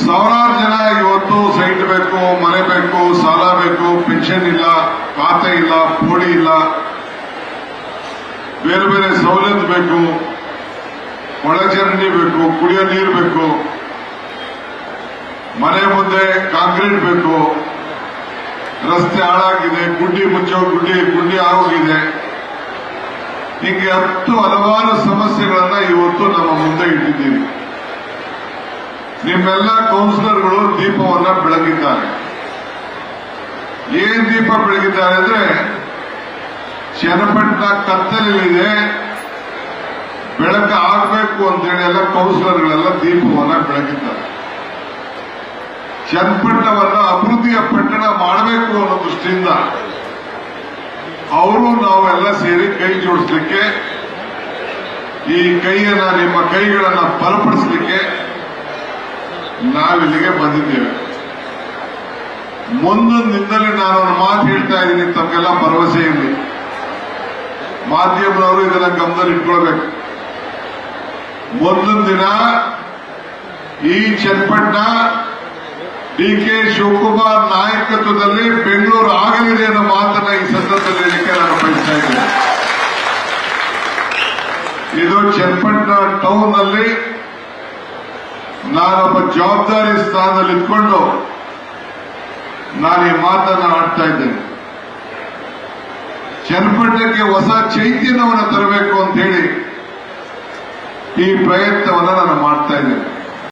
ಸಾವಿರಾರು ಜನ ಇವತ್ತು ಸೈಟ್ ಬೇಕು, ಮನೆ ಬೇಕು, ಸಾಲ ಬೇಕು, ಪೆನ್ಷನ್ ಇಲ್ಲ, ಖಾತೆ ಇಲ್ಲ, ಪೋಡಿ ಇಲ್ಲ, ಬೇರೆ ಬೇರೆ ಸವಲತ್ತು ಬೇಕು, ಒಳಚರಂಡಿ ಬೇಕು, ಕುಡಿಯೋ ನೀರು ಬೇಕು, ಮನೆ ಮುಂದೆ ಕಾಂಕ್ರೀಟ್ ಬೇಕು, ರಸ್ತೆ ಹಾಳಾಗಿದೆ, ಗುಂಡಿ ಮುಚ್ಚೋ ಗುಂಡಿ ಆಗೋಗಿದೆ. ಹೀಗೆ ಹಲವಾರು ಸಮಸ್ಯೆಗಳನ್ನ ಇವತ್ತು ನಮ್ಮ ಮುಂದೆ ಇಟ್ಟಿದ್ದೀವಿ. ನಿಮ್ಮೆಲ್ಲ ಕೌನ್ಸಿಲರ್ಗಳು ದೀಪವನ್ನ ಬೆಳಗಿದ್ದಾರೆ. ಏನ್ ದೀಪ ಬೆಳಗಿದ್ದಾರೆ ಅಂದ್ರೆ, ಚನ್ನಪಟ್ಟಣ ಕತ್ತಲಲ್ಲಿದೆ, ಬೆಳಕು ಆಗಬೇಕು ಅಂತೇಳಿ ಎಲ್ಲ ಕೌನ್ಸಿಲರ್ಗಳೆಲ್ಲ ದೀಪವನ್ನ ಬೆಳಗಿದ್ದಾರೆ. ಚನ್ನಪಟ್ಟಣವನ್ನ ಅಭಿವೃದ್ಧಿಯ ಪಟ್ಟಣ ಮಾಡಬೇಕು ಅನ್ನೋ ದೃಷ್ಟಿಯಿಂದ ಅವರು ನಾವೆಲ್ಲ ಸೇರಿ ಕೈ ಜೋಡಿಸಲಿಕ್ಕೆ, ಈ ಕೈಯನ್ನ ನಿಮ್ಮ ಕೈಗಳನ್ನ ಬಲಪಡಿಸಲಿಕ್ಕೆ ನಾವಿಲ್ಲಿಗೆ ಬಂದಿದ್ದೇವೆ. ಮುಂದೊಂದು ದಿನದಲ್ಲಿ ನಾನೊಂದು ಮಾತು ಹೇಳ್ತಾ ಇದ್ದೀನಿ, ತಮಗೆಲ್ಲ ಭರವಸೆ ಇರಲಿ. ಮಾಧ್ಯಮದವರು ಇದನ್ನ ಗಮನದಲ್ಲಿ ಇಟ್ಕೊಳ್ಬೇಕು. ಮುಂದೊಂದು ದಿನ ಈ ಚನ್ನಪಟ್ಟಣ ಡಿ.ಕೆ. ಶಿವಕುಮಾರ್ ನಾಯಕತ್ವದಲ್ಲಿ ಬೆಂಗಳೂರು ಆಗಲಿದೆ ಅನ್ನೋ ಮಾತನ್ನ ಈ ಸಂದರ್ಭದಲ್ಲಿ ಹೇಳಿಕೆ ನಾನು ಬಯಸ್ತಾ ಇದ್ದೇನೆ. ಇದು ಚನ್ನಪಟ್ಟಣ ಟೌನ್ ನಲ್ಲಿ ನಾನೊಬ್ಬ ಜವಾಬ್ದಾರಿ ಸ್ಥಾನದಲ್ಲಿ ಇಟ್ಕೊಂಡು ನಾನು ಈ ಮಾತನ್ನ ಆಡ್ತಾ ಇದ್ದೇನೆ. ಚನ್ನಪಟ್ಟಣಕ್ಕೆ ಹೊಸ ಚೈತನ್ಯವನ್ನು ತರಬೇಕು ಅಂತ ಹೇಳಿ ಈ ಪ್ರಯತ್ನವನ್ನು ನಾನು ಮಾಡ್ತಾ ಇದ್ದೇನೆ.